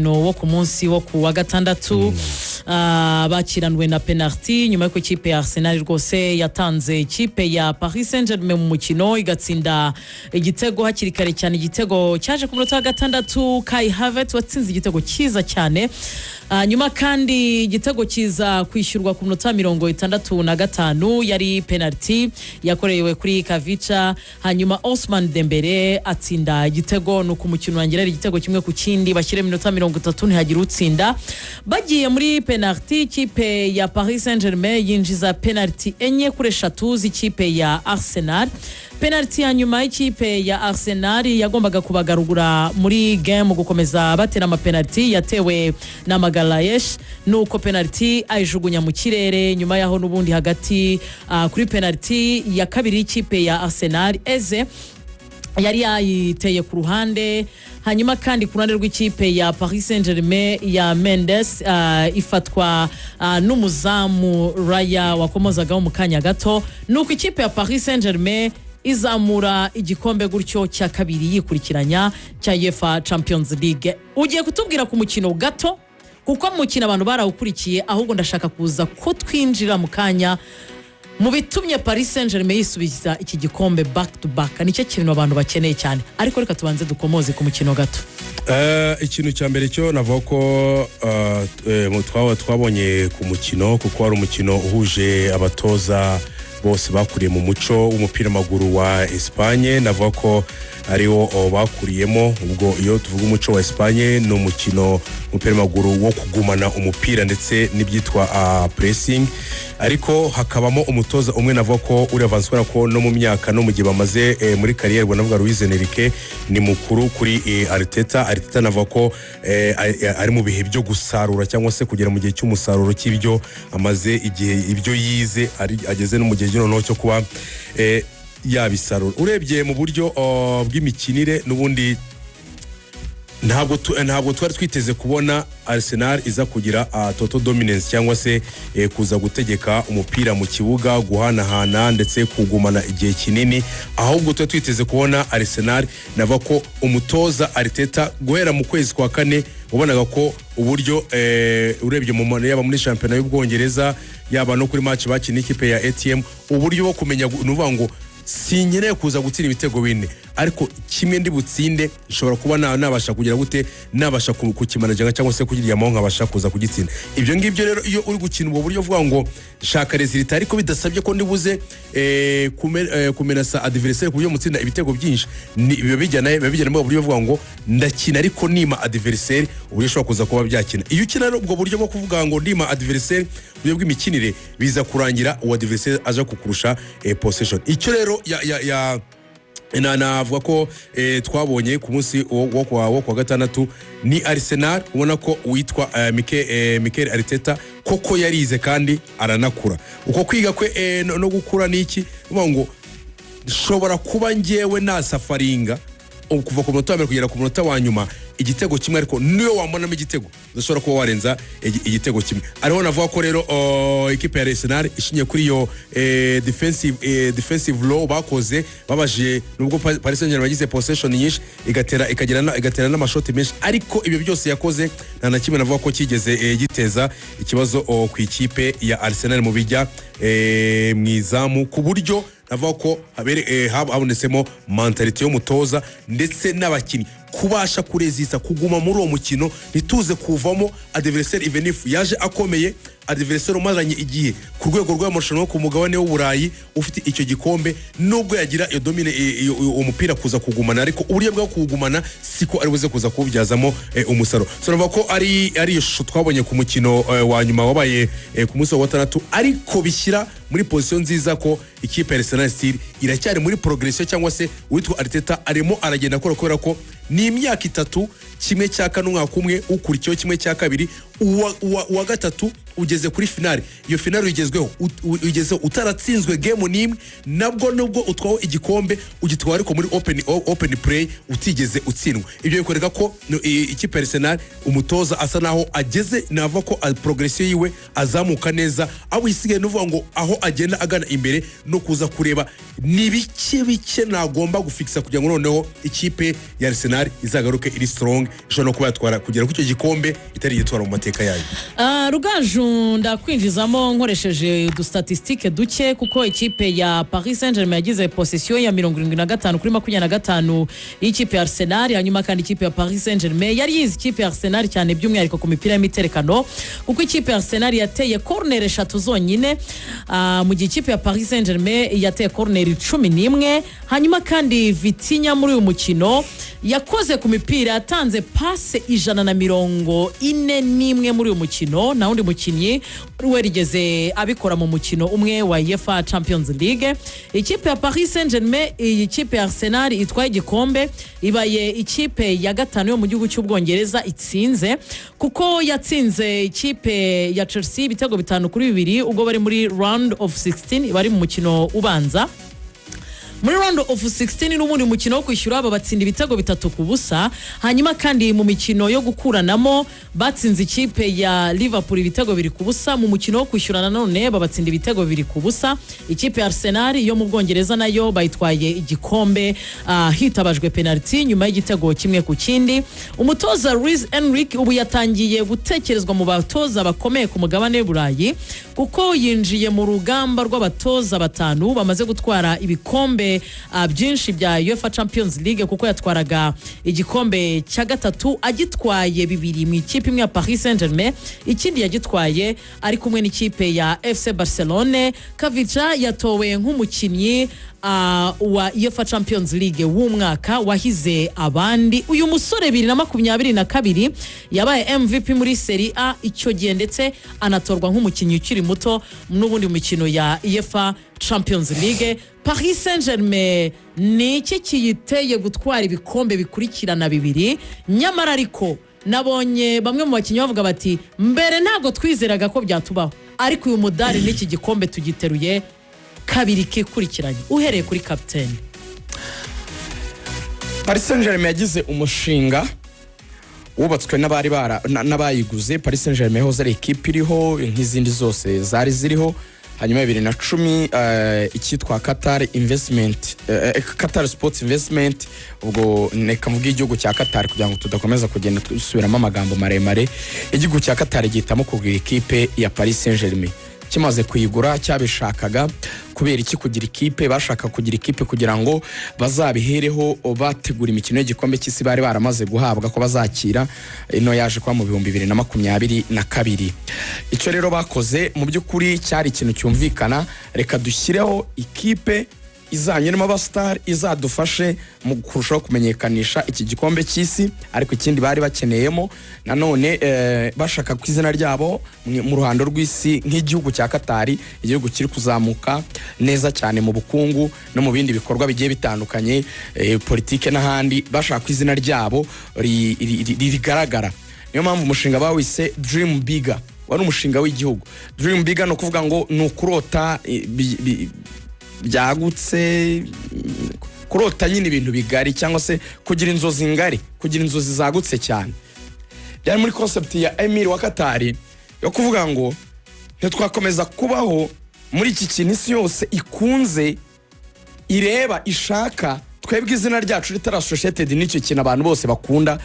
mukino wo ku munsi wo ku wa gatandatu bakiranwe na penalty nyuma y'uko ikipe ya Arsenal rwose yatanze ikipe ya Paris Saint-Germain mu mukino igatsinda igitego hakiri kare cyane. Igitego cyaje ku munota wa gatandatu, Kai Havertz watsinze igitego cyiza cyane. Nyuma kandi igitego kiza kwishyurwa ku munota 65 yari penalty yakorewe kuri Kavica. Hanyuma Ousmane Dembele atsinda igitego no ku mukino wangira igitego kimwe ku kindi, bashyire minota 30 ntihagira utsinda. Bagiye muri penalty, ikipe ya Paris Saint-Germain yinjiza penalty enye kuri 3 z'ikipe ya Arsenal. Penalty ya nyuma y'ikipe ya Arsenal yagombaga kubagarugura muri game gukomeza batera ama penalty yatewe na Magalayesh, nuko penalty ayijugunya mu kirere. Nyuma yaho nubundi hagati kuri penalty ya kabiri y'ikipe ya Arsenal, Eze yari yayiteye ku ruhande. Hanyuma kandi ku ruhande rw'ikipe ya Paris Saint-Germain ya Mendes ifatwa n'umuzamu Raya wakomozagaho mu kanya gato, nuko ikipe ya Paris Saint-Germain izamura igikombe gutyo cya kabiri yikurikiranya cya UEFA Champions League. Ugiye kutubwira ku mukino gato kuko mukino abantu barawukurikiye, ahubwo ndashaka kuza ko twinjira mu kanya mu bitumye Paris Saint-Germain yisubiza iki gikombe back to back. Nicyo kintu abantu bakeneye cyane, ariko reka tubanze dukomoze ku mukino gato. Ikintu cya mbere cyo navuga ko twabonye ku mukino, kuko ari umukino uhuje abatoza bose bakuriye mu muco w'umupira maguru wa Espagne. Navuga ko ariwo bakuriyemo. Ubwo iyo tuvuga umuco wa Espagne no mukino umupira maguru wo kugumana umupira ndetse n'ibyitwa pressing, ariko hakabamo umutoza umwe navuga ko uri avanswara ko no mu myaka no mu gihe bamaze muri career bwo navuga Luis Enrique ni mukuru kuri Arteta. Navuga ko ari mu bihe byo gusarura cyangwa se kugera mu gihe cy'umusaruro cy'ibyo amaze igihe ibyo yize ageze no mu gihe noneho cyo kuba yabisarura. Urebye mu buryo bw'imikinire n'ubundi ntabwo twari twiteze kubona Arsenal iza kugira total dominance cyangwa se kuza gutegeka umupira mu kibuga, guhanahana ndetse kugumana igihe kinini. Ahubwo twari twiteze kubona Arsenal nava ko umutoza Arteta guhera mu kwezi kwa kane ubonaga ko uburyo urebye mu mano yaba muri championnat y'Ubwongereza yaba no kuri match bakina ikipe ya ATM, uburyo bwo kumenya nuvuga ngo sinkeneye kuza gutsinda ibitego bine, ariko kimwe ndi butsinde nshobora kuba nabasha kugira gute, nabasha kukimanajanga cyangwa se kugira mo nkabasha kuza kugitsinda. Ibyo ngibyo rero iyo uri gukina ubwo buryo vuga ngo shaka resultat, ariko bidasabye ko ndibuze kumenasa adversaire ku buryo mutsinda ibitego byinshi, biba bijyana mu buryo vuga ngo ndakina ariko nima adversaire uburyo shobora kuza kuba byakina. Iyo ukina rero ubwo buryo bwo kuvuga ngo ndima adversaire buryo bw'imikinire biza kurangira uwa adversaire aje kukurusha possession. Icyo rero navuga ko twabonye ku munsi wo kwa gatandatu ni Arsenal ubona ko witwa Mikel Arteta koko yarize kandi aranakura. Uko kwiga kwe no gukura niki uvuga ngo shobora kuba ngewe nasafaringa kuva ku munota wa kugera ku munota wa nyuma igitego kimwe, ariko niyo wambonamo igitego udashobora kuba warenza igitego kimwe. Ariho navuga ko rero ikipe ya Arsenal ishinye kuri yo defensive law bakoze, babaje nubwo Paris Saint-Germain bagize possession nyinshi igatera n'amashoti menshi, ariko ibyo byose yakoze nta na kimwe navuga ko kigeze giteza ikibazo ku ikipe ya Arsenal mu bijya mwizamu, ku buryo navuga ko habonetsemo mentality y'umutoza ndetse n'abakinnyi kubasha kurezisa kuguma muri uwo mukino, ntituze kuvamo adversaire even if yaje akomeye, adversaire umazanye igihe ku rwego rw'amarushanwa ku mugabane w'Uburayi ufite icyo gikombe, nubwo yagira iyo domine umupira kuza kugumana, ariko uburyo bwo kugumana siko ari buze kuza kubyazamo umusaro. So navuga ko ari ishusho twabonye ku mukino wa nyuma wabaye ku munsi wa gatandatu, ariko bishyira muri position nziza ko ikipe ya Arsenal still iracyari muri progression, cyangwa se witwa Arteta arimo aragenda akora kubera ko ni imyaka 3, kimwe cya kane umwaka umwe ukurikiyeho kimwe cya kabiri uwa gatatu ugeze kuri finale, iyo finale uyigezweho ugezeho utaratsinzwe game n'imwe, nubwo utwawe igikombe ugitwara ariko muri open play utigeze utsindwa. Ibyo bikoreka ko ikipe Arsenal umutoza asa naho ageze, nava ko progression yiwe azamuka neza, abo isigaye nuvuga ngo aho agenda agana imbere no kuza kureba ni bike nagomba gufixa kugira ngo noneho ikipe ya Arsenal izagaruke iri strong, ishobora no kuba yatwara kugera ku icyo gikombe itari yitwara mu mateka yayo. Rugaju ndakwinjizamo nkoresheje udustatistike duke, kuko ikipe ya Paris Saint-Germain yagize possession ya 75 kuri 25 y'ikipe ya Arsenal. Hanyuma kandi ikipe ya Paris Saint-Germain yari yizi ikipe ya Arsenal cyane by'umwihariko ku mipira y'imiterekano, kuko ikipe ya Arsenal yateye corner 3 zonyine, mu gihe ikipe ya Paris Saint-Germain yateye corner 11. Hanyuma kandi Vitinha muri uyu mukino yakoze ku mipira, yatanze passe 141 muri uyu mukino, na undi mukinnyi we rigeze abikora mu mukino umwe wa UEFA Champions League. Ikipe ya Paris Saint-Germain, ikipe ya Arsenal itwaye igikombe, ibaye ikipe ya gatanu yo mu gihugu cy'Ubwongereza itsinze, kuko yatsinze ikipe ya Chelsea ibitego 5-2 ubwo bari muri round of 16, bari mu mukino ubanza. Muri round of 16 n'ubundi mukino wo kwishyura aba batsinda ibitego 3-0. Hanyuma kandi mu mikino yo gukuranamo batsinze ikipe ya Liverpool ibitego 2-0. Mu mukino wo kwishyurana none babatsinda ibitego 2-0. Ikipe ya Arsenal yo mu Bwongereza nayo bayitwaye igikombe hitabajwe penalty nyuma y'igitego kimwe ku kindi. Umutoza Luis Enrique ubu yatangiye gutekerezwa mu batoza bakomeye ku mugabane w'Uburayi, kuko yinjiye mu rugamba rw'abatoza 5 bamaze gutwara ibikombe byinshi bya UEFA Champions League, kuko yatwaraga igikombe cya 3 agitwaye 2 mu ikipe imwe ya Paris Saint-Germain, ikindi yagitwaye ari kumwe n'ikipe ya FC Barcelone. Kavica yatowe nk'umukinnyi wa UEFA Champions League w'umwaka wahize abandi. Uyu musore 2022 yabaye MVP muri Serie A icyo gihe, ndetse anatorwa nk'umukinnyi ukiri muto n'ubundi mukino ya UEFA Champions League. Paris Saint-Germain ni iki kiyiteye gutwara ibikombe bikurikirana 2, nyamara ariko nabonye bamwe mu bakinnyi bavuga bati mbere ntago twizeraga ko byatubaho, ariko uyu mudari n'iki gikombe tugiteruye 2 kikurikiranye. Uhereye kuri captain. Paris Saint-Germain yagize umushinga wubatswe n'abayiguze. Paris Saint-Germain hoze ari equipe iriho nk'izindi zose zari ziriho. Hanyuma 2010 icyitwa Qatar Investment, Qatar Sports Investment, ubwo neka mvuga igihugu cya Qatar kugira ngo tudakomeza kugenda dusubiramo amagambo maremare. Igihugu cya Qatar gihitamo kugura equipe ya Paris Saint-Germain. Kimaze kuyigura cyabishakaga kubera iki kugira ikipe, bashaka kugira ikipe kugira ngo bazabihereho bategura imikino y'igikombe cy'isi bari baramaze guhabwa ko bazakira, ino yaje kwa mu 2022. Icyo rero bakoze mu by'ukuri cyari ikintu cyumvikana, reka dushyireho ikipe izanyurimo abastar izadufashe mu kurushaho kumenyekanisha iki gikombe cy'isi. Ariko ikindi bari bakeneyemo nanone bashaka ku izina ryabo mu ruhando rw'isi nk'igihugu cya Qatar, igihugu kiri kuzamuka neza cyane mu bukungu no mu bindi bikorwa bigiye bitandukanye, politike n'ahandi, bashaka ku izina ryabo rigaragara. Niyo mpamvu umushinga bawise Dream Bigger, wari umushinga w'igihugu. Dream Bigger no kuvuga ngo ni ukurota byagutse, kurota nyine ibintu bigari, cyangwa se kugira inzozi ngari, kugira inzozi zagutse cyane. Byari muri concept ya Emir wa Qatar yo kuvuga ngo ntitwakomeza kubaho muri iki kintu isi yose ikunze, ireba, ishaka, twebwe izina ryacu ritara associated n'icyo kintu abantu bose bakunda.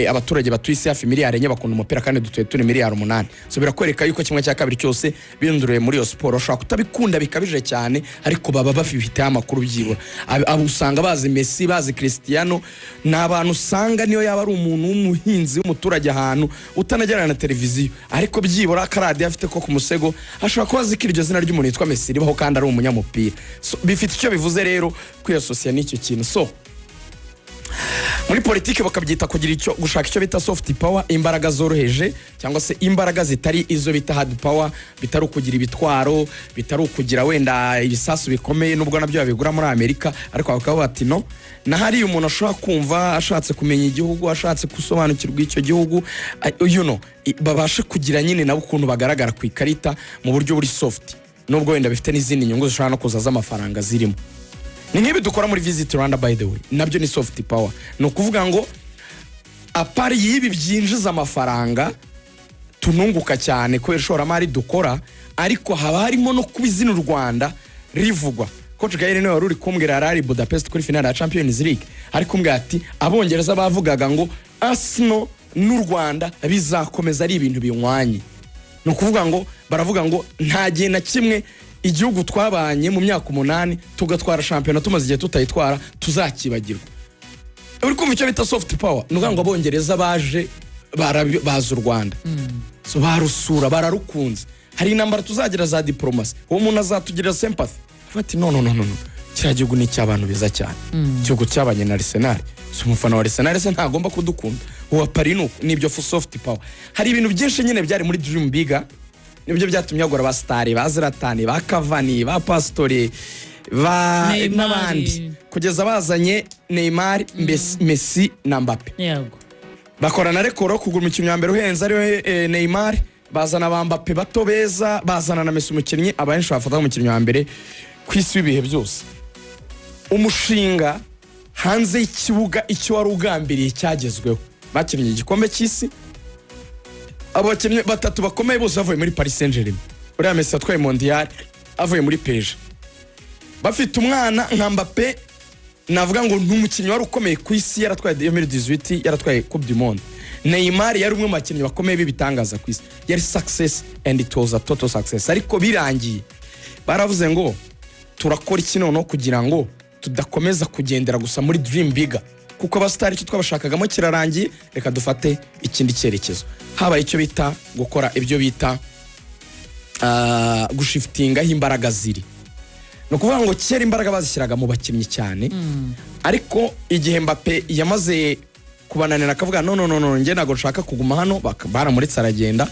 Abaturage batuye isi hafi miliyari 4 bakunda umupira, kandi dutuye turi miliyari 8. So birakwereka yuko kimwe cya kabiri cyose binduriye muri iyo sport. Ushaka kutabikunda bikabije cyane, ariko baba bafite amakuru byibura. Abo usanga bazi Messi, bazi Cristiano, n'abantu usanga niyo yaba ari umuntu w'umuhinzi w'umuturage ahantu utanagera na televiziyo, ariko byibura karadi afite ko ku musego ashobora kuba zikira iryo zina ry'umuntu yitwa Messi ribaho kandi ari umunyamupira. So bifite icyo bivuze rero kwiyasosiya n'icyo kintu. So muri politiki bakabyita kugira icyo gushaka icyo bita soft power, imbaraga zoroheje cyangwa se imbaraga zitari izo bita hard power, bitari ukugira ibitwaro, bitari ukugira wenda ibisasu bikomeye nubwo nabyo babigura muri Amerika, ariko bakaba bati no nahari umuntu ashobora kumva ashatse kumenya igihugu, ashatse gusobanukirwa icyo gihugu, babashe kugira nyine nabo ukuntu bagaragara ku ikarita mu buryo buri soft, nubwo wenda bifite n'izindi nyungu zishobora no kuza z'amafaranga zirimo. Ni nk'ibi dukora muri Visit Rwanda by the way, nabyo ni soft power. Ni ukuvuga ngo apari y'ibi byinjiza amafaranga tununguka cyane kubera ishoramari dukora, ariko haba harimo no kubizina u Rwanda rivugwa. Coach Gaël niwe wari kumbwira Arari Budapest kuri finale ya Champions League, ariko kumbwira ati abongereza bavugaga ngo Arsenal n'u Rwanda bizakomeza ari ibintu binywanye. No kuvuga ngo baravuga ngo nta gihe na kimwe igihugu twabanye mu myaka 8 tugatwara championnat tumaze igihe tutayitwara tuzakibagirwa. Uri kumva icyo bita soft power, nuvuga ngo abongereza baje baza u Rwanda, so barusura bararukunze, hari intambara tuzagira za diplomacy, uwo muntu azatugira sympathy, afati no kiriya gihugu ni cy'abantu beza cyane, igihugu cyabanye na Arsenal, so umufana wa Arsenal se ntagomba kudukunda, uwa Paris nibyo soft power. Hari ibintu byinshi nyine byari muri Dream Bigger, nibyo byatumye agora ba Star, ba Zlatan, ba Cavani, ba Pastore, ba n'abandi kugeza bazanye Neymar, Messi na Mbappe. Yego. Bakorana rekoro kugura umukinnyi wa mbere uhenze ari Neymar, bazana ba Mbappe bato beza, bazana na Messi umukinnyi abenshi bafata umukinnyi wa mbere ku isi w'ibihe byose. Umushinga hanze y'ikibuga icyo wari ugambiriye cyagezweho. Bakinnye igikombe cy'isi, abakinnyi batatu bakomeye bose bavuye muri Paris Saint-Germain. Uriya Messi atwaye mondial avuye muri PSG. Bafite umwana nka Mbappe, navuga ngo n'umukinnyi wari ukomeye ku isi, yaratwaye 2018, yaratwaye Coupe du Monde. Neymar yari umwe mu bakinnyi bakomeye bibitangaza ku isi, yari success and it was a total success. Ariko birangiye baravuze ngo turakora iki noneho kugira ngo tudakomeza kugendera gusa muri Dream Bigger, kuko abasitari icyo twabashakagamo kirarangiye, reka dufate ikindi cyerekezo. Habaye icyo bita gukora ibyo bita gushiftinga imbaraga ziri. No kuvuga ngo kera imbaraga bazishyiraga mu bakinnyi cyane, ariko igihe Mbappe yamaze kubananira akavuga no nge nago nshaka kuguma hano, baramuritse aragenda.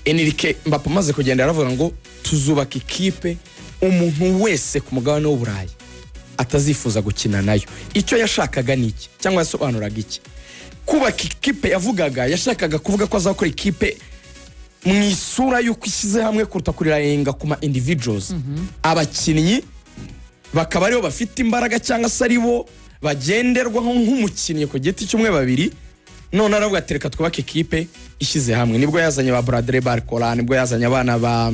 Enrique Mbappe amaze kugenda aravuga ngo tuzubaka ikipe umuntu wese ku mugabane w'Uburayi atazifuza gukina nayo. Icyo yashakaga niki cyangwa yasobanuraga iki? Kubaka ikipe yavugaga, yashakaga kuvuga ko azakora ikipe mu isura y'uko ishyize hamwe kuruta kurirayenga kuma individuals. Abakinnyi bakaba aribo bafite imbaraga cyangwa se aribo bagenderwaho nk'umukinnyi ku giti cy'umwe babiri. None aravuga ati reka twubake ikipe ishyize hamwe. Nibwo yazanye ba Bradley Barcola, nibwo yazanye abana ba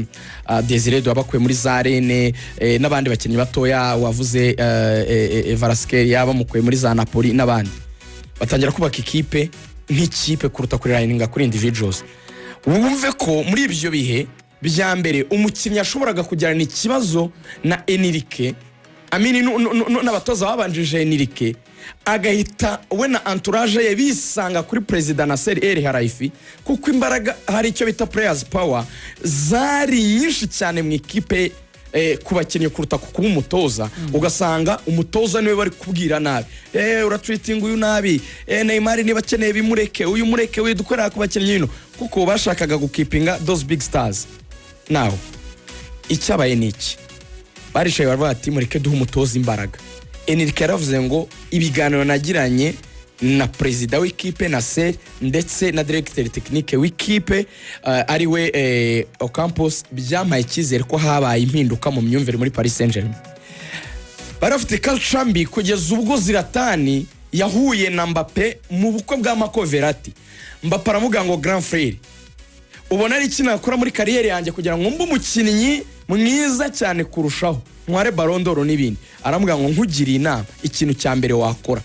Desire Douabakuye muri Zarene, n'abandi bakinnyi batoya wavuze Varaskelia bamukuye muri za Napoli n'abandi. Batangira kubaka ikipe nk'ikipe kuruta kurirayenga kuri individuals. Wumve ko muri ibyo bihe bya mbere umukinnyi ashoboraga kugirana ikibazo na Enrique, n'abatoza babanjije Enrique, agahita we na entourage ye bisanga kuri President Nasser El Khelaifi, kuko imbaraga hari icyo bita players power zari nyinshi cyane mu ikipe ku bakinnyi kuruta kuba umutoza. Ugasanga umutoza niwe bari kubwira nabi, uratreating uyu nabi, Neymar niba akeneye bimureke, uyu mureke widukorera ku bakinnyi hino, kuko bashakaga gukipinga those big stars. Now icyabaye niki, barishaye baravuga ati mureke duhe umutoza imbaraga. Enrique yaravuze ngo ibiganiro nagiranye na president w'ikipe Nasser ndetse na directeur technique w'ikipe ariwe Ocampos, byamaye icyizere ko habaye impinduka mu myumvire muri Paris Saint-Germain. Barafite culture mbi kugeza ubwo Zlatan yahuye na Mbappe mu bukwe bwa Marco Verratti. Mbappe aramuga ngo grand frère, ubona ari ikintu akora muri kariyeri yanjye kugira ngo mbe umukinnyi mwiza cyane kurushaho, ntware Ballon d'Or n'ibindi. Aramuga ngo nkugiriye inama, ikintu cya mbere wakora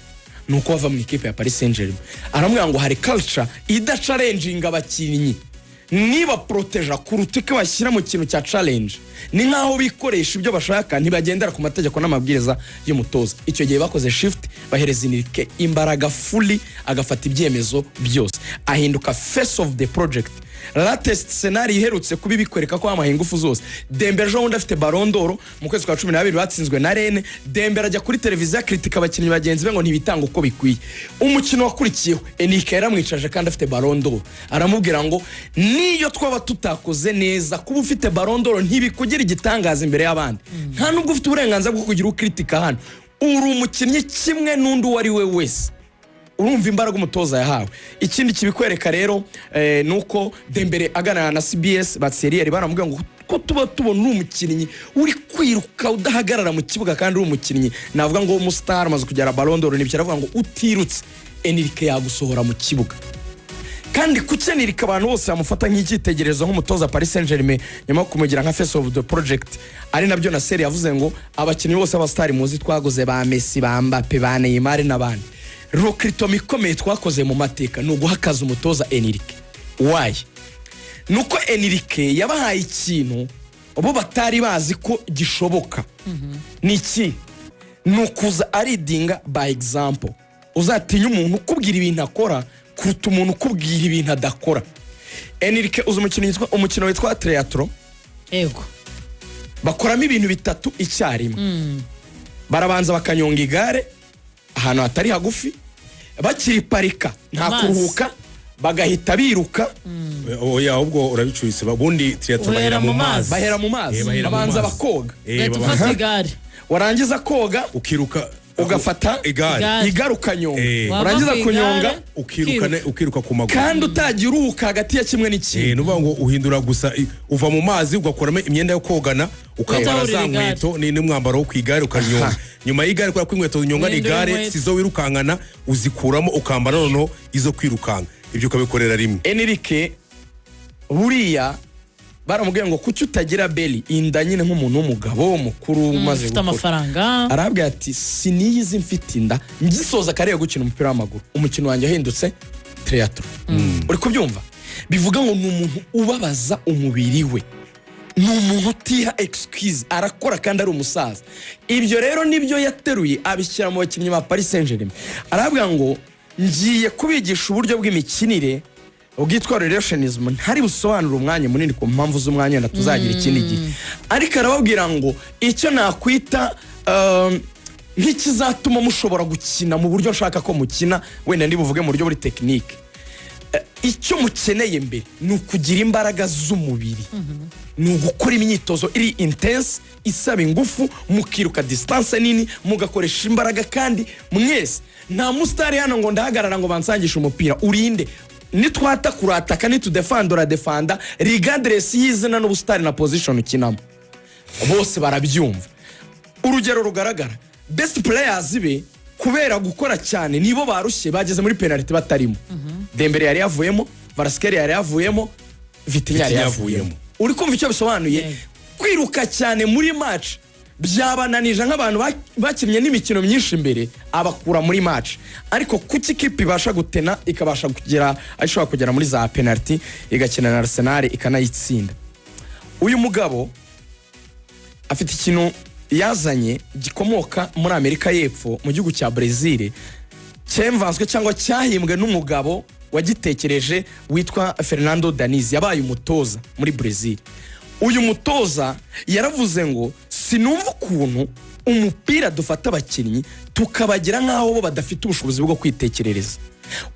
nuko bava mu ikipe ya Paris Saint-Germain. Aramuga ngo hari culture idachallenginga abakinnyi, niba protege kuruta ko bashyira mu kintu cya challenge. Ni nkaho bikoresha ibyo bashaka, ntibagendera ku mategeko n'amabwiriza y'umutoza. Icyo gihe bakoze shift, bahereza Enrique imbaraga fully, agafata ibyemezo byose, ahinduka face of the project. latest scenario iherutse kuba ibikwereka ko amaha ingufu zose. Dembele ejo bundi afite Ballon d'Or mu kwezi kwa 12 batsinzwe na Rennes. Dembele ajya kuri televiziyo kritika abakinnyi bagenzi be ngo ntibitanga uko bikwiye. Umukino wakurikiyeho Enrique yaramwicaje kandi afite Ballon d'Or, aramubwira ngo niyo twaba tutakoze neza kuba ufite Ballon d'Or ntibikugira igitangaza imbere y'abandi. Nta nubwo ufite uburenganzira bwo kugira ukritika hano. Uri umukinnyi kimwe n'undi wari we wese. Urumva imbaraga umutoza yahawe. Ikindi kibikwereka rero nuko Dembele aganana na CBS batseriye baramubwira ngo ko tuba tubona umukinnyi uri kwiruka udahagarara mu kibuga kandi uri umukinnyi navuga ngo umustar amaze kugera Ballon d'Or nibyo aravuga ngo utirutse Enrique yagusohora mu kibuga. Kandi kucenirika abantu bose bamufata nk'ikitegerezo nk'umutoza Paris Saint-Germain nyuma kumugira nka face of the project. Ari nabyo na Seri yavuze ngo abakinnyi bose abastari muzi twaguze ba Messi, ba Mbappe, ba Neymar n'abandi. Recruitment ikomeye twakoze mu mateka no guhakaza umutoza Enrique. Why? Nuko Enrique yabahaye ikintu bo batari bazi ko gishoboka. Niki? Nukuza aridinga by example. Uzatinya umuntu kubwira ibintu akora kuruta umuntu kubwira ibintu adakora. Enrique uzi umukino witwa triathlon. Yego. Bakoramo ibintu bitatu icyarimwe. Barabanza bakanyonga igare ahantu hatari hagufi, bakiri parika nta kuruhuka, bagahita biruka. Oya ubwo urabicuritse babundi triathlon bahera mu mazi. Bahera mu mazi. Babanza bakoga. Gatufata igare. Warangiza koga ukiruka ugafata igare ukanyonga. Warangiza kunyonga ukiruka ku maguru. Kandi utagira uruhuka hagati ya kimwe n'ikindi. Nuvuga ngo uhindura gusa uva mu mazi ugakoramo imyenda yo kogana ukambara za nkweto n'umwambaro wo kwigare ukanyonga. Nyuma y'igare kwa kw'inkweto unyonga n'igare sizo wirukankana uzikuramo ukambara noneho izo kwirukanka. Ibyo ukabikorera rimwe. Enrique buriya baramubwiye ngo kuki utagira belly inda nyine nk'umuntu w'umugabo mukuru umaze gukora amafaranga. Arabwira ati siniyizi mfite inda ngisoza kare gukina umupira w'amaguru umukino wanjye ahindutse triathlon. Uri kubyumva? Bivuga ngo n'umuntu ubabaza umubiri we, n'umuntu utiha excuse, arakora kandi ari umusaza. Ibyo rero nibyo yateruye abishyira mu bakinnyi ba Paris Saint-Germain. Arabwira ngo ngiye kubigisha uburyo bw'imikinire ubwitwa relationism ntari busobanura umwanya munini ku mpamvu z'umwanya na tuzagira ikindi gihe. Ariko arababwira ngo icyo nakwita nk'ikizatuma mushobora gukina mu buryo nshaka ko mukina, wenda ndibuvuge mu buryo buri technique. Icyo mukeneye mbere ni ukugira imbaraga z'umubiri, ni ugukora imyitozo iri intense isaba ingufu, mukiruka distance nini, mugakoresha imbaraga. Kandi mwese nta mustari hano ngo ndahagarara ngo bansangisha umupira urinde. Nitwata kurataka nitudefanda defanda regardless y'izina n'ubustari na position ukinamo, bose barabyumva. Urugero rugaragara, best players be kubera gukora cyane nibo barushye bageze muri penalty batarimo. Dembele yari yavuyemo, Kvaratskhelia yari yavuyemo, Vitinha yari yavuyemo. Uri kumva icyo bisobanuye? Kwiruka cyane muri match byabananije nk'abantu bakinnye n'imikino myinshi imbere abakura muri match. Ariko kuki kipe ibasha gutena ikabasha kugera ashobora kugera muri za penalty igakina na Arsenal ikanayitsinda. Uyu mugabo afite ikintu yazanye gikomoka muri Amerika y'Epfo mu gihugu cya Brazil, cyemvanzwe cyangwa cyahimbwe n'umugabo wagitekereje witwa Fernando Diniz, yabaye umutoza muri Brazil. Uyu mutoza yaravuze ngo sinumva ukuntu umupira dufata abakinnyi tukabagira nkaho bo badafite ubushobozi bwo kwitekerereza,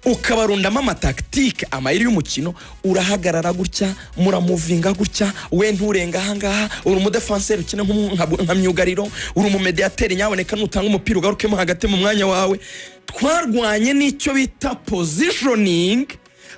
ukabarundamo amataktike amayiri y'umukino. Urahagarara gutya, muramuvinga gutya, we nturenga ahangaha, uri umudefenseur ukina nka myugariro, uri umumediateur nyaboneka nutanga umupira ugarukemo hagati mu mwanya wawe. Twarwanye n'icyo bita positioning,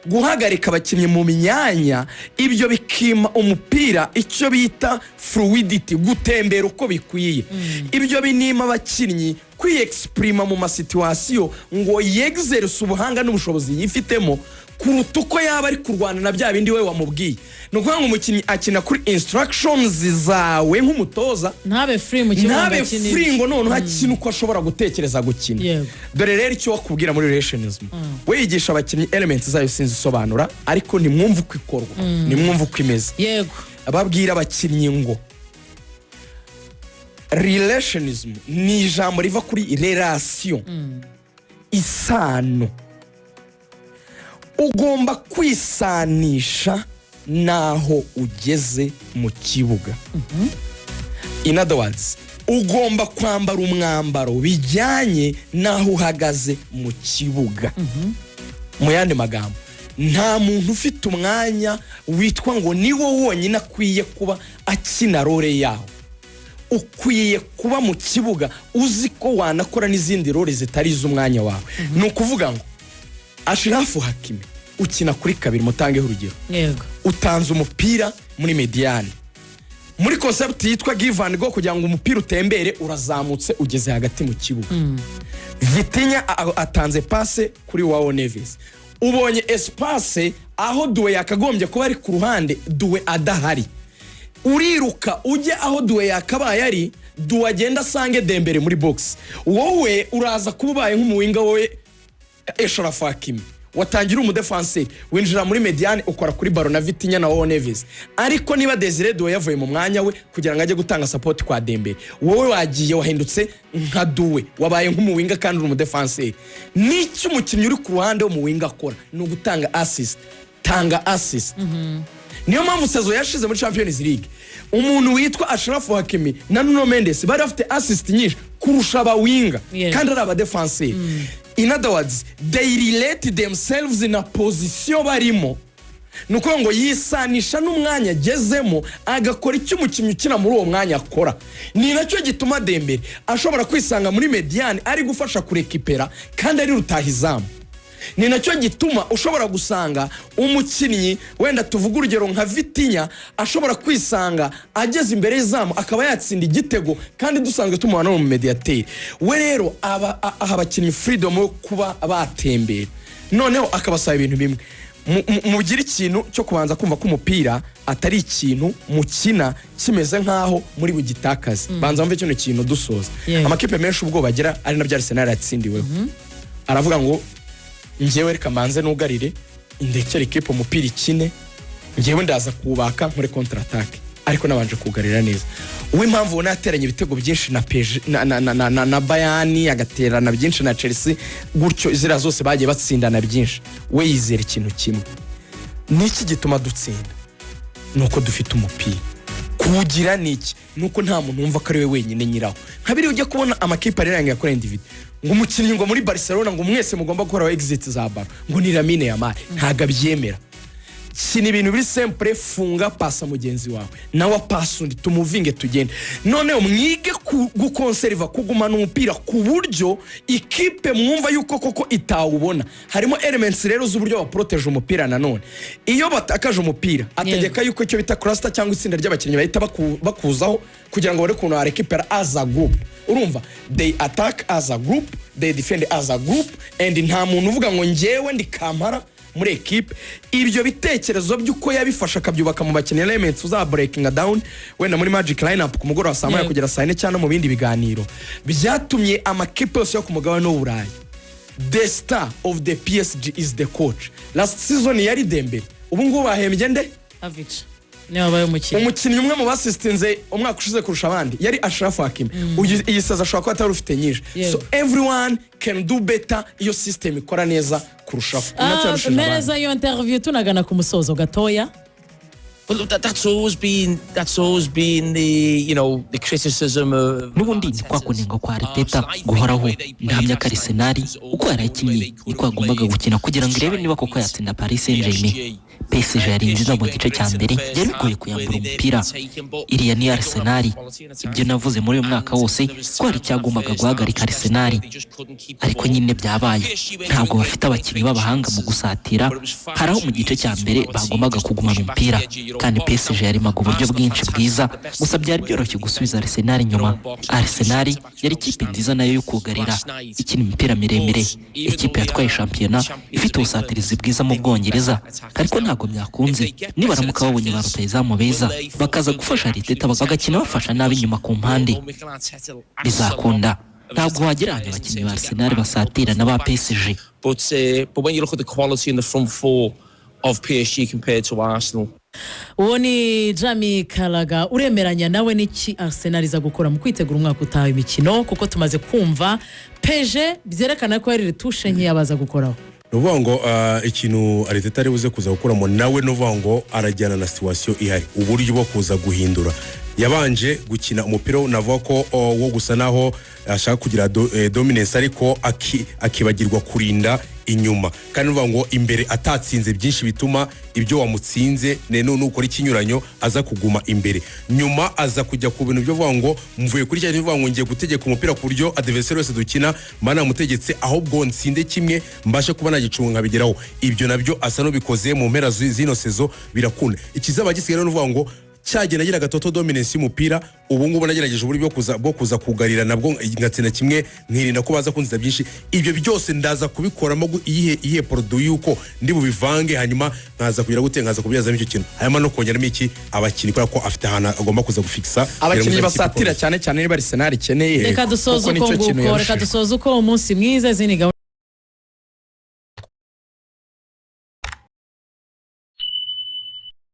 guhagarika abakinnyi mu myanya, ibyo bikima umupira icyo bita fluidity, gutembera uko bikwiye. Ibyo binima abakinnyi kwiexprima mu masituasiyo ngo yexerce ubuhanga n'ubushobozi yifitemo kuruta uko yaba ari kurwana na bya bindi we wamubwiye. No kuvuga ngo umukinnyi akina kuri instructions zawe nk'umutoza, ntabe free mu kibuga, ntabe free ngo none hakina uko ashobora gutekereza gukina. Dore rero icyo wakubwira muri relationism, we yigisha abakinnyi elements zayo sinzi sobanura, ariko ni mwumva uko ikorwa, ni mwumva uko imeze. Yego, ababwira abakinnyi ngo relationism ni ijambo riva kuri relation, isano. Ugomba kwisanisha naho ugeze mu kibuga. In other words, ugomba kwambara umwambaro bijyanye naho uhagaze mu kibuga. Mu yandi magambo, nta muntu ufite umwanya witwa ngo ni wo wonyine akwiye kuba akina role yaho. Ukwiye kuba mu kibuga uzi ko wanakora n'izindi role zitari iz'umwanya wawe. Ni ukuvuga ngo Achraf Hakimi ukina kuri kabiri, mutangeho urugero. Yego. Utanze umupira muri mediane, muri concept yitwa give and go, kugira ngo umupira utembere urazamutse ugeze hagati mu kibuga. Vitinha atanze passe kuri Wao Neves, ubonye espace aho Doué yakagombye kuba ari ku ruhande, Doué adahari, uriruka ujye aho Doué yakabaye ari, Doué agenda asange Dembele muri box, wowe uraza kubaye nk'umuwinga wowe Achraf Hakimi watangira umudefenseur winjira muri mediane ukora kuri baro na Vitinha na Wao Neves. Ariko niba Desire Doué yavuye mu mwanya we kugira ngo ajye gutanga support kwa Dembele, wowe wagiye wahindutse nka Doué, wabaye nk'umuwinga kandi uri umudefenseur. N'icyo umukinnyi uri ku ruhande wo muwinga akora ni ugutanga assist. Tanga assist. Niyo mpamvu sezo yashize muri Champions League umuntu witwa Achraf Hakimi na Nuno Mendes bari bafite assist nyinshi kurusha abawinga kandi ari abadefenseur. In other words, they relate themselves in a position barimo. Nuko ngo yisanisha n'umwanya agezemo agakora icyo umukinnyi ukina muri uwo mwanya akora. Ni nacyo gituma Dembele ashobora kwisanga muri mediane ari gufasha kurekipera kandi ari rutahizamu. Ni nacyo gituma ushobora gusanga umukinnyi wenda tuvuga urugero nka Vitinha ashobora kwisanga ageze imbere y'izamu akaba yatsinda igitego kandi dusanzwe tumubona mu mediateur. We rero abakinnyi freedom yo kuba batembera, noneho akabasaba ibintu bimwe. Mugira ikintu cyo kubanza kumva ko umupira atari ikintu mukina kimeze nkaho muri bugitakaze. Banza mve kino kintu dusoza. Amakipe menshi ubwo bagira ari nabyo Arsenal yatsindiweho. Aravuga ngo njyewe reka manze nugarire indekere ikipe umupira ikine, njyewe ndaza kubaka muri counter attack, ariko nabanje kugarira neza. Uw'impamvu nateranye ibitego byinshi na PSG na Bayern, agaterana byinshi na Chelsea, gutyo izira zose bagiye batsindana byinshi. We yizera ikintu kimwe, niki gituma dutsinda nuko dufite umupira. Kugira niki nuko nta muntu wumva ko ari we wenyine nyiraho. Nkabiri ujye kubona amakipe areranga yakora individu, ngo umukinnyi ngo muri Barcelona ngo mwese mugomba gukora exit za baro, ngo ni Lamine Yamal, ntago abyemera. Sini ibintu biri simple, funga pasa mugenzi wawe nawe pasa undi tumuvinge tugende. Noneho mwige gukonserva kugumana umupira ku buryo ikipe mwumva yuko koko itawubona. Harimo elements rero z'uburyo ba protege umupira. Nanone iyo batakaje umupira ategeka yuko icyo bita cluster cyangwa itsinda ry'abakinnyi bahita bakuzaho kugira ngo bare kuntu arekipera as a group. Urumva, they attack as a group, they defend as a group, and nta muntu uvuga ngo njyewe ndi Kampara muri equipe. Ibyo bitekerezo by'uko yabifasha akabyubaka mu bakinnyi elements za breaking down wenda muri magic lineup ku mugoroba saa 9 kugera saa 4 cyane mu bindi biganiro byatumye amakipe yose yo ku mugabane w'Uburayi. The star of the PSG is the coach. Last season yari Dembele, ubu ngubu bahembye nde? Avic ne wabaye umukinnyi umwe mu basistinze umwaka ushize kurusha abandi yari Achraf Hakimi. Iyi saza ashobora kuba atari ufite nyinshi. So everyone can do better iyo system ikora neza kurushaho. Mereza iyo interview tunagana ku musozo gatoya. Well, that's always been the criticism of. Nubundi ni kwa kunenga kwa Arteta guhoraho. Ndahamya ko Arsenal uko yarakinnye iko agombaga gukina kugira ngo irebe niba koko yatsinda Paris Saint-Germain. PSG yarinjiza mu gice cya mbere yari bigoye kuyambura umupira. Iriya ni Arsenal. Ibyo navuze muri uyu mwaka wose ko ari cyagombaga guhagarika Arsenal, ariko nyine byabaye. Ntabwo bafite abakinnyi b'abahanga mu gusatira. Haraho mu gice cya mbere bagombaga kugumana umupira kandi PSG yari maga uburyo bwinshi bwiza, gusa byari byoroshye gusubiza Arsenal inyuma. Arsenal yari ikipe nziza nayo yo kugarira ikina imipira miremire, ikipe yatwaye shampiyona ifite ubusatirizi bwiza mu Bwongereza, ariko ntabwo byakunze. Nibaramuka babonye ba rutahizamu beza bakaza gufasha Arteta bagakina bafasha nabi inyuma ku mpande, bizakunda. Ntabwo wagira abakinnyi ba Arsenal basatira na ba PSG. But when you look at the quality in the front four of PSG compared to Arsenal. Uwo ni Jamie Carragher. Uremeranya nawe n'iki Arsenal iza gukora mu kwitegura umwaka utaha imikino, kuko tumaze kumva PSG byerekana ko ari retushe nke yabaza gukoraho? nuvuga ngo ikintu Arteta ari buze kuza gukuramo nawe nuvuga ngo arajyana na situation ihari uburyo bwo kuza guhindura yabanje gukina umupira navuga ko wo gusa naho ashaka kugira dominance ariko akibagirwa kurinda inyuma kandi nuvuga ngo imbere atatsinze byinshi bituma ibyo wamutsinze nukora ikinyuranyo aza kuguma imbere nyuma aza kujya ku bintu byo vuga ngo mvuye kuri cyane vuga ngo ngiye gutegeka umupira ku buryo adversaire wese dukina mana mutegetse ahubwo nsinde kimwe mbashe kuba nagicunga nkabigeraho ibyo nabyo asa no bikoze mu mpera zino sezo birakunda ikizaba gisigara nuvuga ngo cyagenda agira gatoto dominance y'umupira ubu ngubu nagerageje uburyo bwo kuza kugarira nabwo ngatsinda kimwe nkirinda ko baza kunziza byinshi ibyo byose ndaza kubikoramo iyihe produit yuko ndi bubivange hanyuma nkaza kugira gutengaza kubyazamo icyo kintu hanyuma no kongeramo iki abakinnyi kubera ko afite ahantu agomba kuza gufixa abakinnyi basatira cyane cyane niba Arsenal ikeneye reka dusoze uko umunsi mwiza izindi